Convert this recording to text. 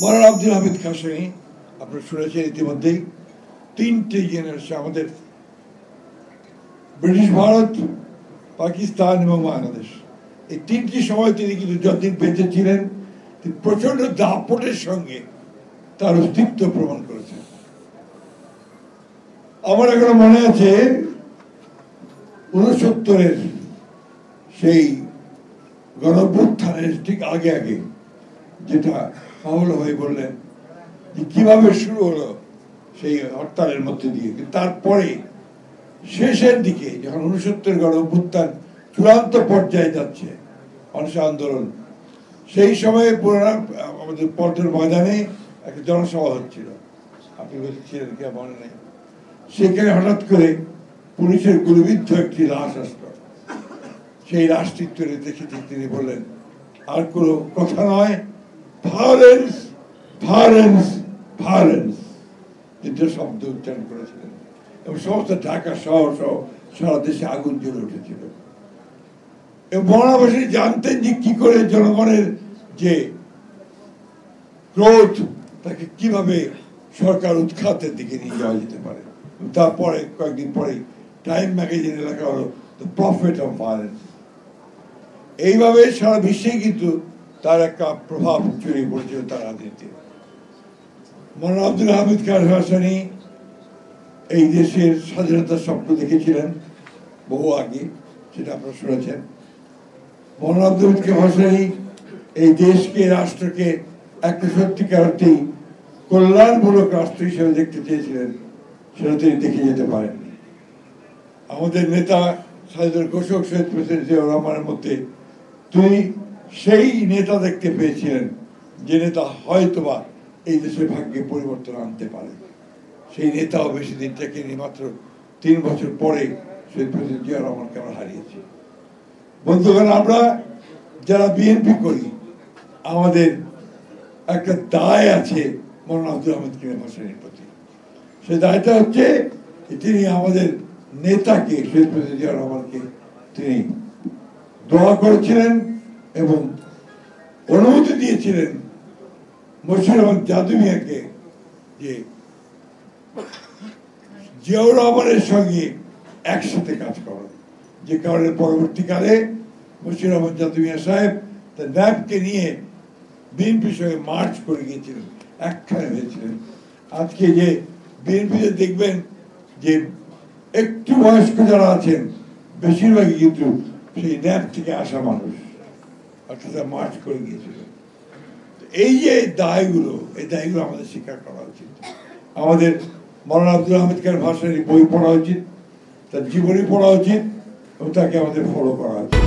মওলানা আব্দুল হামিদ কাসেমি আপনারা শুনেছেন ইতিমধ্যেই, 3টে জেনারেশন আমাদের ব্রিটিশ ভারত, পাকিস্তান এবং বাংলাদেশ, এই 3টি সময় তিনি কিন্তু যতদিন বেঁচে ছিলেন তিনি প্রচন্ড দাপটের সঙ্গে তার অস্তিত্ব প্রমাণ করেছেন। আমার এখনো মনে আছে 69-এর সেই গণঅভ্যুত্থানের ঠিক আগে আগে যেটা মাহবুব ভাই বললেন যে কিভাবে শুরু হলো সেই হরতালের মধ্যে দিয়ে, তারপরে শেষের দিকে যখন 69 গণঅভ্যুত্থান চূড়ান্ত পর্যায়ে যাচ্ছে অনশন আন্দোলন, সেই সময়ে পুরানা আমাদের পল্টন ময়দানে একটা জনসভা হচ্ছিল, আপনি বলছিলেন কি মনে নেই, সেখানে হঠাৎ করে পুলিশের গুলিবিদ্ধ একটি লাশ আসলো। সেই লাশটি তুলে দেখে তিনি বললেন আর কোনো কথা নয়, ভায়োলেন্স ভায়োলেন্স ভায়োলেন্স, যেটা শব্দ উচ্চারণ করেছিলেন এবং সমস্ত ঢাকা শহর সহ সারা দেশে আগুন জ্বলে উঠেছিল। এবং মওলানা ভাসানী জানতেন যে কি করে জনগণের যে ক্রোধ তাকে কিভাবে সরকার উৎখাতের দিকে নিয়ে যাওয়া যেতে পারে। তারপরে কয়েকদিন পরে টাইম ম্যাগাজিনে লেখা হলো দ্য প্রফেট অফ ভায়োলেন্স। এইভাবে সারা বিশ্বে কিন্তু তার একটা প্রভাব ছড়িয়ে পড়েছিল তার রাজনীতি। মওলানা আব্দুল হামিদ কাসেমি এই দেশের স্বাধীনতার স্বপ্ন দেখেছিলেন বহু আগে, সেটা আপনারা শুনেছেন। মওলানা আব্দুল হামিদ কাসেমি এই দেশকে, রাষ্ট্রকে একটা সত্যিকার অর্থেই কল্যাণমূলক রাষ্ট্র হিসেবে দেখতে চেয়েছিলেন, সেটা তিনি দেখে যেতে পারেননি। আমাদের নেতা স্বাধীনতার ঘোষক শহীদ প্রেসিডেন্ট জিয়াউর রহমানের মধ্যে তিনি সেই নেতা দেখতে পেয়েছিলেন যে নেতা হয়তোবা এই দেশের ভাগ্যে পরিবর্তন আনতে পারে। সেই নেতাও বেশি দিন থেকেনি, মাত্র 3 বছর পরে শহীদ প্রেসিডেন্ট জিয়াউর রহমানকে আমরা হারিয়েছি। বন্ধুগণ, আমরা যারা বিএনপি করি আমাদের একটা দায় আছে মওলানা আব্দুল হামিদ কাসেমির প্রতি। সেই দায়টা হচ্ছে তিনি আমাদের নেতাকে, শহীদ প্রেসিডেন্ট জিয়াউর রহমানকে তিনি দোয়া করেছিলেন এবং অনুমতি দিয়েছিলেন মশিউর রহমান জাদু মিয়াকে যে জিয়াউর রহমানের সঙ্গে একসাথে কাজ করেন, যে কারণে পরবর্তীকালে মশিউর রহমান জাদু মিয়া সাহেব তার ন্যাপকে নিয়ে বিএনপির সঙ্গে মার্চ করে গিয়েছিলেন, একখানে হয়েছিলেন। আজকে যে বিএনপিতে দেখবেন যে একটু বয়স্ক যারা আছেন বেশিরভাগই কিন্তু সেই ন্যাপ থেকে আসা মানুষ, অর্থাৎ মার্চ করে গিয়েছিল। এই যে দায়গুলো, এই দায়গুলো আমাদের স্বীকার করা উচিত। আমাদের মওলানা আব্দুল হামিদ কাসেমির বই পড়া উচিত, তার জীবনী পড়া উচিত এবং তাকে আমাদের ফলো করা উচিত।